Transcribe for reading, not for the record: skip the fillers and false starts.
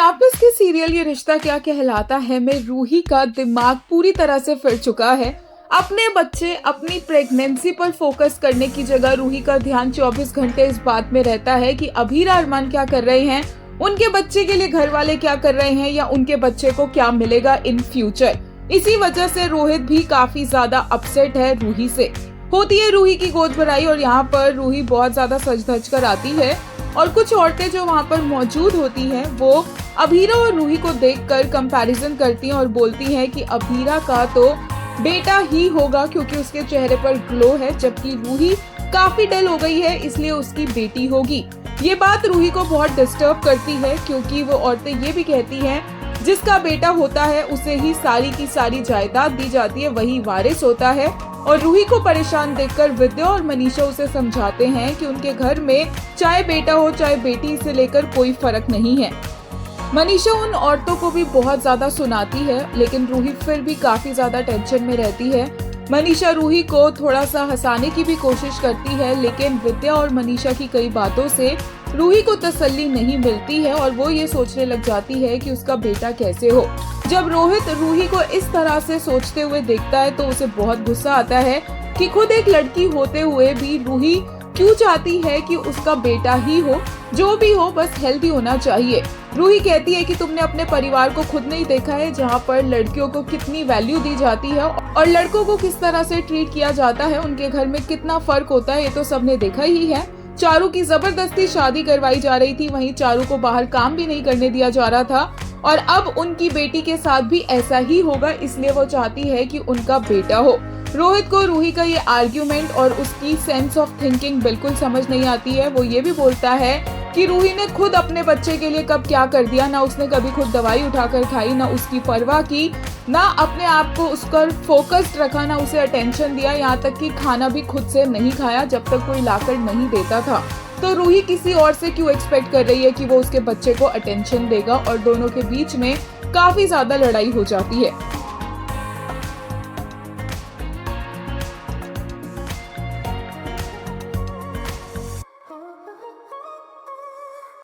Netflix के serial ये रिश्ता क्या कहलाता है में रूही का दिमाग पूरी तरह से फिर चुका है। अपने बच्चे, अपनी प्रेगनेंसी पर फोकस करने की जगह रूही का ध्यान 24 घंटे इस बात में रहता है कि अभीरा अरमान क्या कर रहे हैं, उनके बच्चे के लिए घर वाले क्या कर रहे हैं या उनके बच्चे को क्या मिलेगा इन फ्यूचर। इसी वजह से रोहित भी काफी ज्यादा अपसेट है रूही से। होती है रूही की गोद भराई और यहाँ पर रूही बहुत ज्यादा सज धज कर आती है और कुछ औरतें जो वहाँ पर मौजूद होती हैं वो अभीरा और रूही को देखकर कंपैरिजन करती हैं और बोलती हैं कि अभीरा का तो बेटा ही होगा क्योंकि उसके चेहरे पर ग्लो है, जबकि रूही काफी डल हो गई है इसलिए उसकी बेटी होगी। ये बात रूही को बहुत डिस्टर्ब करती है क्योंकि वो औरतें ये भी कहती हैं जिसका बेटा होता है उसे ही सारी की सारी जायदाद दी जाती है, वही वारिस होता है। और रूही को परेशान देखकर विद्या और मनीषा उसे समझाते हैं कि उनके घर में चाहे बेटा हो चाहे बेटी से लेकर कोई फर्क नहीं है। मनीषा उन औरतों को भी बहुत ज्यादा सुनाती है लेकिन रूही फिर भी काफी ज्यादा टेंशन में रहती है। मनीषा रूही को थोड़ा सा हंसाने की भी कोशिश करती है लेकिन विद्या और मनीषा की कई बातों से रूही को तसल्ली नहीं मिलती है और वो ये सोचने लग जाती है कि उसका बेटा कैसे हो। जब रोहित रूही को इस तरह से सोचते हुए देखता है तो उसे बहुत गुस्सा आता है कि खुद एक लड़की होते हुए भी रूही क्यों चाहती है कि उसका बेटा ही हो। जो भी हो बस हेल्दी होना चाहिए। रूही कहती है कि तुमने अपने परिवार को खुद नहीं देखा है जहाँ पर लड़कियों को कितनी वैल्यू दी जाती है और लड़कों को किस तरह से ट्रीट किया जाता है, उनके घर में कितना फर्क होता है, ये तो सबने देखा ही है। चारू की जबरदस्ती शादी करवाई जा रही थी, वहीं चारू को बाहर काम भी नहीं करने दिया जा रहा था और अब उनकी बेटी के साथ भी ऐसा ही होगा, इसलिए वो चाहती है कि उनका बेटा हो। रोहित को रूही का ये आर्ग्यूमेंट और उसकी सेंस ऑफ थिंकिंग बिल्कुल समझ नहीं आती है। वो ये भी बोलता है कि रूही ने खुद अपने बच्चे के लिए कब क्या कर दिया, ना उसने कभी खुद दवाई उठाकर खाई, ना उसकी परवाह की, ना अपने आप को उस पर फोकस्ड रखा, ना उसे अटेंशन दिया, यहाँ तक कि खाना भी खुद से नहीं खाया जब तक कोई लाकर नहीं देता था। तो रूही किसी और से क्यों एक्सपेक्ट कर रही है कि वो उसके बच्चे को अटेंशन देगा और दोनों के बीच में काफी ज्यादा लड़ाई हो जाती है।